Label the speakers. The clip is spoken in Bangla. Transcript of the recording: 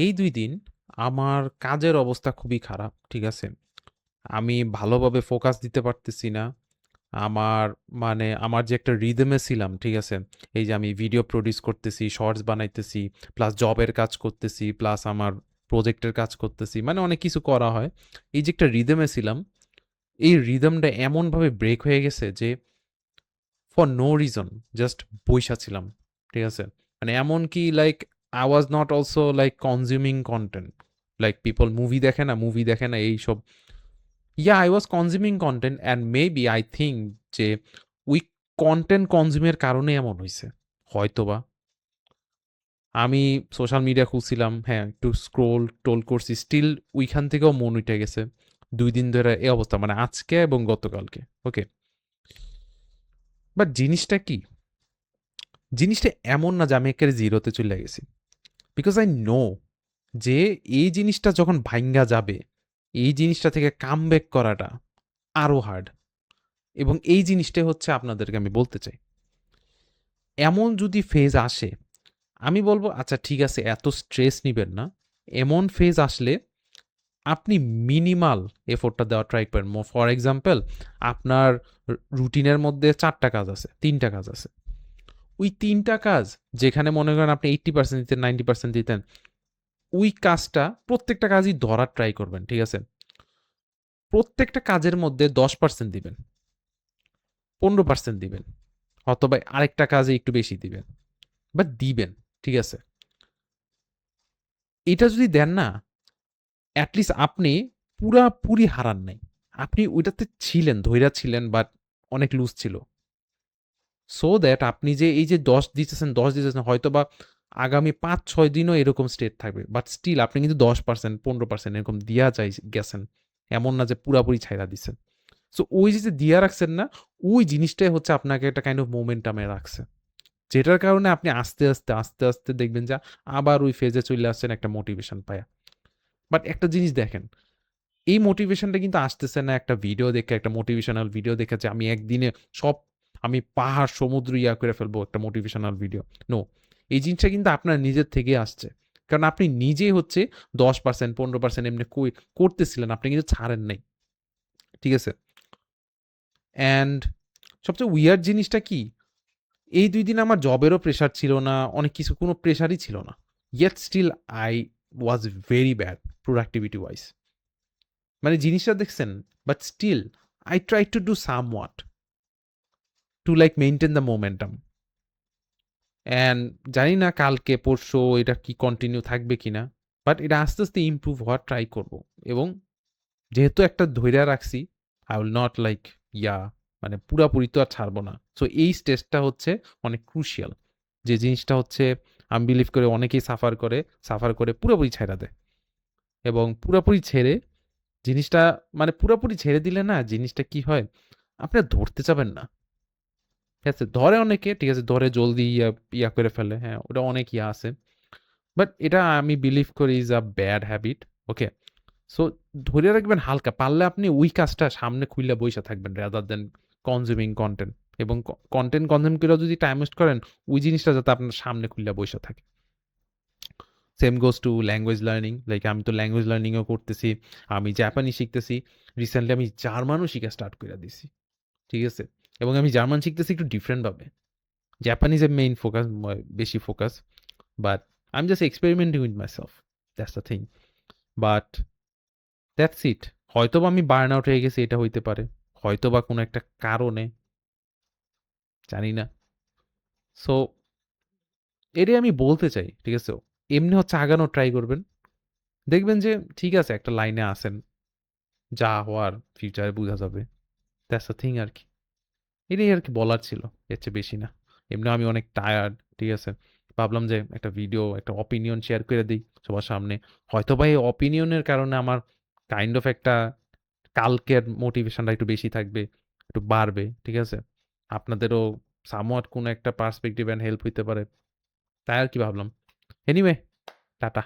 Speaker 1: এই ২ দিন আমার কাজের অবস্থা খুবই খারাপ। ঠিক আছে? আমি ভালোভাবে ফোকাস দিতে পারতেছি না। আমার আমার যে একটা রিদম এ ছিলাম, ঠিক আছে? এই যে আমি ভিডিও প্রোডিউস করতেছি, শর্টস বানাইতেছি, প্লাস জবের কাজ করতেছি, প্লাস আমার প্রজেক্টের কাজ করতেছি। মানে অনেক কিছু করা হয়। এই যে একটা রিদম এ ছিলাম, এই রিদমটা এমনভাবে ব্রেক হয়ে গেছে যে ফর নো রিজন জাস্ট বইসা ছিলাম। ঠিক আছে? মানে এমনকি like I was not also like consuming content. Like people movie দেখে না এইসব। Yeah, I was consuming content and maybe I think যে ওই কনটেন্ট কনজিউমের কারণে এমন হইছে। হয়তোবা। আমি সোশ্যাল মিডিয়া খুলছিলাম, হ্যাঁ, একটু টোল করছি। স্টিল ওইখান থেকেও মন উইঠা গেছে। ২ দিন ধরে এই অবস্থা। মানে আজকে এবং গতকালকে। ওকে? বাট জিনিসটা কি? জিনিসটা এমন না যে আমি একেবারে 0 তে চইলা গেছি। বিকজ আই নো যে এই জিনিসটা যখন ভাইঙ্গা যাবে, এই জিনিসটা থেকে কামব্যাক করাটা আরো হার্ড। এবং এই জিনিসটাই হচ্ছে আপনাদেরকে আমি বলতে চাই। এমন যদি ফেজ আসে, আমি বলব আচ্ছা ঠিক আছে এত স্ট্রেস নিবেন না। এমন ফেজ আসলে আপনি মিনিমাল এফোর্টটা দেওয়ার ট্রাই করেন। ফর এক্সাম্পল আপনার রুটিনের মধ্যে ৪ টা কাজ আছে, ৩ টা কাজ আছে। ওই ৩ টা কাজ যেখানে মনে করেন আপনি 80% দিতেন, 90% দিতেন, ওই কাজটা প্রত্যেকটা কাজই ধরার ট্রাই করবেন। ঠিক আছে? প্রত্যেকটা কাজের মধ্যে 10% দিবেন, 15% দিবেন, অথবা আরেকটা কাজে একটু বেশি দিবেন। বাট দিবেন। ঠিক আছে? এটা যদি দেন না, এটলিস্ট আপনি পুরাপুরি হারান নাই। আপনি ওইটাতে ছিলেন, ধইরা ছিলেন বাট অনেক লুজ ছিল। সো দ্যাট আপনি যে এই যে ১০ দিতেছেন হয়তোবা আগামী ৫-৬ দিনও এরকম স্টেট থাকবে। বাট স্টিল আপনি কিন্তু 10% 15% এরকম দিয়া গেছেন। এমন না যে পুরাপুরি ছাইড়া দিছেন। সো ওই যে দিয়া রাখছেন না, ওই জিনিসটাই হচ্ছে আপনাকে একটা কাইন্ড অফ মোমেন্টাম এ রাখছে। যেটার কারণে আপনি আস্তে, আস্তে দেখবেন যে আবার ওই ফেজে চইলা আসছেন একটা মোটিভেশন পায়া। বাট একটা জিনিস দেখেন, এই মোটিভেশনটা কিন্তু আসতেছে না একটা ভিডিও দেখে, একটা মোটিভেশনাল ভিডিও দেখে যে আমি একদিনে সব আমি পাহাড় সমুদ্র করে ফেলবো একটা মোটিভেশনাল ভিডিও। নো, এই জিনিসটা কিন্তু আপনার নিজের থেকেই আসছে। কারণ আপনি নিজেই হচ্ছে 10% 15% এমনি করতেছিলেন, আপনি কিন্তু ছাড়েন নাই। ঠিক আছে? অ্যান্ড সবচেয়ে উইয়ার্ড জিনিসটা কি, এই ২ দিন আমার জবেরও প্রেশার ছিল না, অনেক কিছু কোনো প্রেশারই ছিল না। Yet still I was very bad productivity wise. মানে জিনিসটা দেখছেন? But still I try to do somewhat to like maintain the momentum. And জানি না কালকে পরশু এটা কি কন্টিনিউ থাকবে কিনা। বাট এটা আস্তে, আস্তে ইমপ্রুভ হওয়ার ট্রাই করব। এবং যেহেতু একটা ধইরা রাখছি, I will not like মানে পুরাপুরি তো আর ছাড়বো না। সো এই স্টেজটা হচ্ছে অনেক ক্রুশিয়াল। যে জিনিসটা হচ্ছে আমি বিলিভ করি অনেকেই সাফার করে পুরোপুরি ছাইড়া দেয়। এবং পুরাপুরি ছেড়ে জিনিসটা মানে পুরাপুরি ছেড়ে দিলে না জিনিসটা কি হয়? আপনি আর ধরতে চাবেন না। ঠিক আছে? ধরে অনেকে, ঠিক আছে? ধরে জলদি করে ফেলে। হ্যাঁ, ওটা অনেক আছে। বাট এটা আমি বিলিভ করি is a bad habit. Okay? So ধইরা রাখবেন হালকা। পারলে আপনি ওই কাজটা সামনে খুইলা বইসা থাকবেন রাদার দ্যান কনজিউমিং কনটেন্ট। এবং কনটেন্ট কনজিউম কইরা যদি টাইম ওয়েস্ট করেন, ওই জিনিসটা যাতে আপনার সামনে খুইলা বইসা থাকে। Same goes to language learning. Like আমি তো ল্যাঙ্গুয়েজ লার্নিং ও করতেছি। আমি জাপানি শিখতেছি। রিসেন্টলি আমি জার্মানও শিখা স্টার্ট কইরা দিছি। ঠিক আছে? এবং আমি জার্মান শিখতেছি একটু ডিফারেন্ট ভাবে। Japanese এর মেইন ফোকাস, বেশি focus. But I'm just experimenting with myself. That's the thing. But that's it. হয়তোবা আমি বার্ন আউট হয়ে গেছি, এটা হইতে পারে। হয়তোবা কোনো একটা কারণে, জানি না। সো এটাই আমি বলতে চাই। ঠিক আছে? এমনি হচ্ছে আগানোর ট্রাই করবেন। দেখবেন যে ঠিক আছে একটা লাইনে আছেন। যা হওয়ার ফিউচারে বুঝা যাবে। That's the thing আরকি। এটাই আরকি বলার ছিল। এর চেয়ে বেশি না। এমনিও আমি অনেক টায়ার্ড। ঠিক আছে? ভাবলাম যে একটা ভিডিও, একটা অপিনিয়ন শেয়ার করে দেই সবার সামনে। হয়তোবা এই অপিনিয়নের কারণে আমার কাইন্ড অফ একটা কালকের মোটিভেশনটা একটু বেশি থাকবে, একটু বাড়বে। ঠিক আছে? আপনাদেরও somewhat কোনো একটা পার্সপেক্টিভ অ্যান্ড হেল্প হইতে পারে। তাই আরকি ভাবলাম। Anyway, tata.